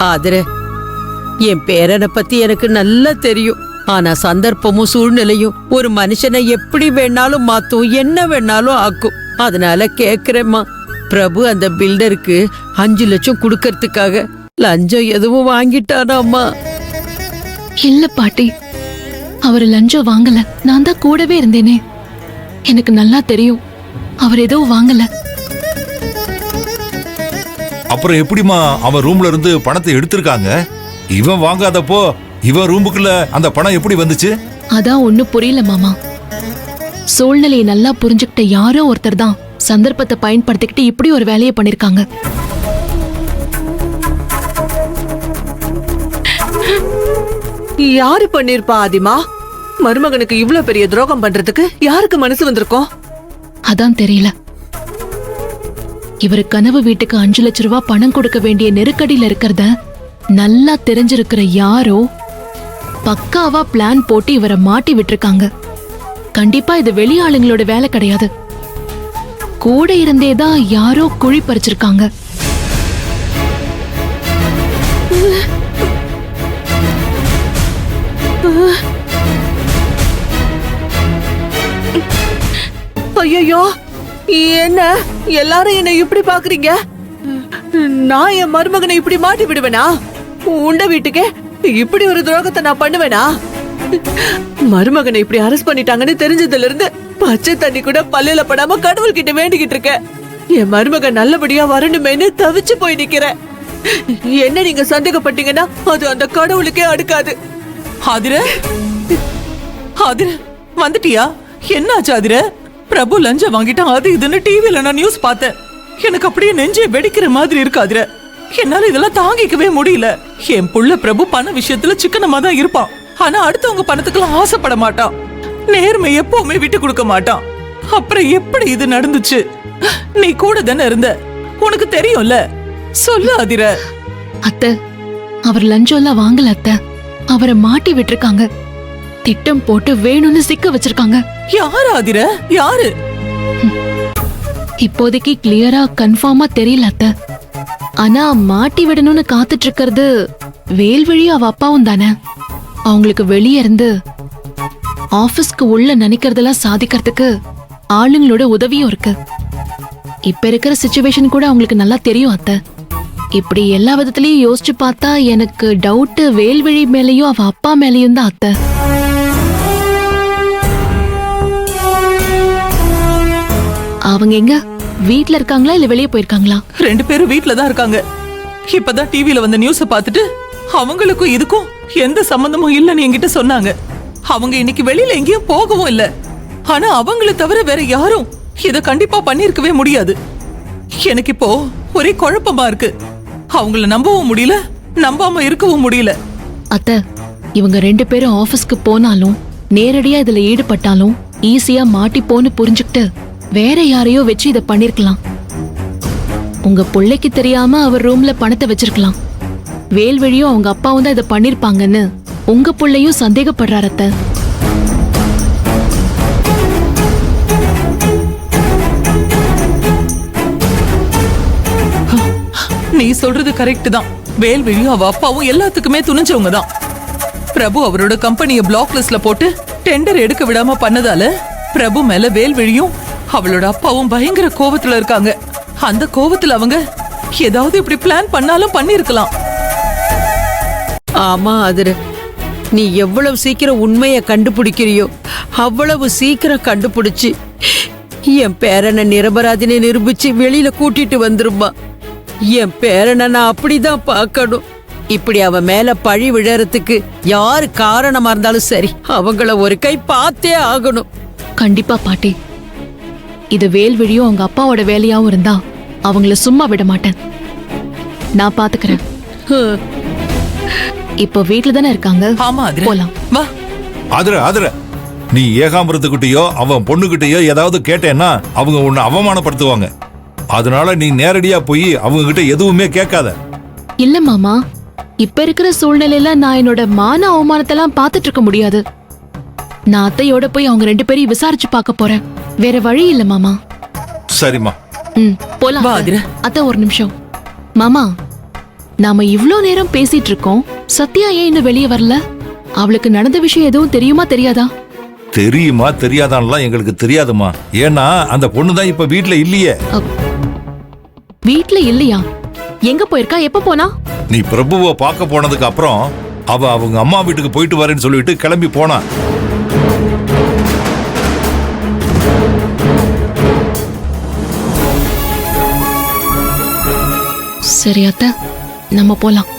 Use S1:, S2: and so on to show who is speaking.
S1: ஆதரே, என் பேரனை பத்தி எனக்கு நல்லா தெரியும். ஆனா சந்தர்ப்பமும் சூழ்நிலையும் ஒரு மனுஷனை எப்படி வேணாலும் மாத்தும், என்ன வேணாலும் ஆக்கும். அதனால கேக்குறேம்மா, பிரபு அந்த பில்டருக்கு 5 லட்சம் கொடுக்கறதுக்காக லஞ்சம் எதுவும் வாங்கிட்டானாம்மா?
S2: இல்ல பாட்டி, அவர் லஞ்சம் வாங்கல. நான் தான் கூடவே இருந்தேனே. எனக்கு நல்லா தெரியும் அவர் ஏதோ வாங்கல.
S3: அப்புறம் எப்படிமா அவன் ரூம்ல இருந்து பணத்தை எடுத்திருக்காங்க? இவன் வாங்காதப்போ இவன் ரூமுக்குள்ள அந்த பணம் எப்படி வந்துச்சு?
S2: அதான் ஒண்ணும் புரியல மாமா. சூழ்நிலையை நல்லா புரிஞ்சுக்கிட்ட யாரோ ஒருத்தர் தான் சந்தர்ப்பத்தை பயன்படுத்திக்கிட்டு இப்படி ஒரு வேலையை பண்ணிருக்காங்க.
S4: யாரு பண்ணிருப்பா ஆதிமா? மருமகனுக்கு இவ்ளோ பெரிய துரோகம் பண்றதுக்கு யாருக்கு மனசு வந்திருக்கும்?
S2: அதான் தெரியல. இவரு கனவு வீட்டுக்கு 5 லட்சம் ரூபாய் பணம் கொடுக்க வேண்டிய நெருக்கடியில இருக்கிறத நல்லா தெரிஞ்சிருக்கிற யாரோ பக்காவா பிளான் போட்டு இவரை மாட்டி விட்டுருக்காங்க. கண்டிப்பா இது வெளி ஆளுங்களோட வேலை கிடையாது. கூட இருந்தேதான் யாரோ குழி பறிச்சிருக்காங்க.
S4: ஐயோ, என்ன எல்லாரும் என்ன இப்படி பாக்குறீங்க? நான் என் மருமகனை இப்படி மாட்டி விடுவேனா? உண்ட வீட்டுக்கே இப்படி ஒரு துரோகத்தை நான் பண்ணுவேனா? மருமகனை இப்படி அரெஸ்ட் பண்ணிட்டாங்கன்னு தெரிஞ்சதுல இருந்து பச்சை தண்ணி கூட பல்லுல படாம கடவுள் கிட்ட வேண்டிக்கிட்டு இருக்கேன். என் மருமகன் நல்லபடியா வரணுமேன்னு தவிச்சு போய் நிக்கிறேன். என்ன நீங்க சந்தேகப்பட்டீங்கன்னா அது அந்த கடவுளுக்கே அடுக்காது.
S5: ஆதிர, ஆதிர வந்துட்டியா? என்னாச்சு ஆதிர? பிரபு லஞ்சம் வாங்கிட்டான், அது இதுன்னு டிவில நான் நியூஸ் பார்த்தேன். எனக்கு அப்படியே நெஞ்சே வெடிக்கிற மாதிரி இருக்கு ஆதிர. என்னால இதெல்லாம் தாங்கிக்கவே முடியல. என் புள்ள பிரபு பண விஷயத்துல சிக்கனமா தான் இருப்பான். ஆனா அடுத்தவங்க பணத்துக்கெல்லாம் ஆசைப்பட மாட்டான். நேர்மை எப்பவுமே விட்டு கொடுக்க மாட்டான். அப்புறம் எப்படி இது நடந்துச்சு? நீ கூட தானே இருந்த, உனக்கு தெரியும்ல. சொல்லு ஆதிர.
S2: அத்தை, அவர் லஞ்சம் எல்லாம் வாங்கல அத்தை. அவரை மாட்டி விட்டுருக்காங்க. திட்டம் போட்டு வேணும்னு சிக்க வச்சிருக்காங்க.
S5: யாரு ஆதிர? யாரு?
S2: இப்போதைக்கு கிளியரா கன்ஃபார்மா தெரியல அத்தை. ஆனா மாட்டி விடணும்னு காத்துட்டு இருக்கிறது வேல்வழி அவ அப்பாவும் தானே. அவங்களுக்கு வெளியே இருந்து ஆபீஸ்க்கு உள்ள நினைக்கிறதெல்லாம் சாதிக்கிறதுக்கு ஆளுங்களோட உதவியும் இருக்கு. இப்ப இருக்கிற சிச்சுவேஷன் கூட அவங்களுக்கு நல்லா தெரியும் அத்தை. இப்படி எல்லா விதத்திலயும் யோசிச்சு பார்த்தா எனக்கு டவுட் வேல்வழி மேலயும் அவ அப்பா மேலயும் தான் அத்தை. அவங்க எங்க வீட்ல இருக்காங்களா இல்ல வெளியே போயிருக்காங்களா?
S5: 2 பேரும் வீட்ல தான் இருக்காங்க. இப்பதான் டிவில வந்த நியூஸ பார்த்துட்டு அவங்களுக்கும் இதுக்கும் எந்த சம்பந்தமும் இல்லன்னு என்கிட்ட சொன்னாங்க. அவங்க இன்னைக்கு வெளியில எங்கேயும் போகவும் இல்ல. ஆனா அவங்கள தவிர வேற யாரும் இத கண்டிப்பா பண்ணிருக்கவே முடியாது. எனக்கு இப்போ ஒரே குழப்பமா இருக்கு. அவங்கள நம்பவும் முடியல, நம்பாம இருக்கவும் முடியல.
S2: அத்தை, இவங்க 2 பேரும் ஆபீஸ்க்கு போனாலும் நேரடியா இதுல ஈடுபட்டாலும் ஈஸியா மாட்டிப்போன்னு புரிஞ்சுக்கிட்டு வேற யாரையோ வச்சு இத பண்ணிருக்கலாம். உங்க பிள்ளைக்கு தெரியாம அவர் ரூம்ல பணத்தை வச்சிருக்கலாம். வேல்வழியும் அவங்க அப்பாவும் தான் இத பண்ணிருப்பாங்கன்னு உங்க பிள்ளையும் சந்தேகப்படுறாரு அத்தை.
S5: நீ சொல்றது கரெக்ட் தான். வேல்வழியும் அவ அப்பாவும் எல்லாத்துக்குமே துணிஞ்சவங்க தான். பிரபு அவரோட கம்பெனியை பிளாக் லிஸ்ட்ல போட்டு டெண்டர் எடுக்க விடாம பண்ணதால பிரபு மேல வேல்வழியும் அவளோட அப்பாவும் பயங்கர கோவத்துல இருக்காங்க. அந்த கோவத்துல அவங்க ஏதாவது இப்படி பிளான் பண்ணாலும் பண்ணிருக்கலாம்.
S1: ஆமா ஆதர, நீ எவ்வளவு சீக்கிரம் உண்மையை கண்டுபிடிக்கிறியோ அவ்வளவு சீக்கிரம் கண்டுபிடிச்சு என் பேரனை நிரபராதினை நிரூபிச்சு வெளியில கூட்டிட்டு வந்துருமா. என் பேரனை நான் அப்படிதான் பார்க்கணும். இப்படி அவன் மேல பழி விழறதுக்கு யாரு காரணமா இருந்தாலும் சரி, அவங்கள ஒரு கை பார்த்தே ஆகணும்.
S2: கண்டிப்பா பாட்டி. இது வேல்வழியும் அவங்க அப்பாவோட வேலையாவும் இருந்தா அவங்கள சும்மா விட மாட்டேன். நான் பாத்துக்கிறேன். இப்போ வீட்டுல தானே இருக்காங்க.
S5: ஆமா ஆதிர,
S2: போலாம்
S5: வா.
S3: ஆதிர, நீ ஏகாம்பரத்துக்கிட்டயோ அவன் பொண்ணுகிட்டயோ ஏதாவது கேட்டேன்னா அவங்க உன்னை அவமானப்படுத்துவாங்க. அதனால நீ நேரடியா போய் அவங்க கிட்ட எதுவுமே கேட்காத.
S2: இல்ல மாமா, இப்ப இருக்கிற சூழ்நிலையில நான் என்னோட மான அவமானத்தெல்லாம் பாத்துட்டு இருக்க முடியாது. நான் அத்தையோட போய் அவங்க 2 பேரையும் விசாரிச்சு பார்க்க போறேன். வேற வழி இல்ல மாமா.
S3: சரிம்மா.
S2: போலாம்
S5: வா ஆதிர.
S2: அத்தை ஒரு நிமிஷம். மாமா, நாம இவ்ளோ நேரம் பேசிட்டு இருக்கோம், சத்யா ஏன் இன்னும் வெளியே வரல? அவளுக்கு நடந்த விஷயம் எதுவும் தெரியுமா தெரியாதா?
S3: தெரியுமா தெரியாதான்லாம் எங்களுக்கு தெரியாதுமா. ஏன்னா அந்த பொண்ணு தான் இப்ப வீட்ல இல்லையே.
S2: வீட்ல இல்லையா? எங்க போயிருக்கா? எப்ப போனா?
S3: நீ பிரபுவை பார்க்க போனதுக்கு அப்புறம் அவ அவங்க அம்மா வீட்டுக்கு போயிட்டு வரேன்னு சொல்லிட்டு கிளம்பி போனா.
S2: சரி அத்தை, நம்ம போலாம்.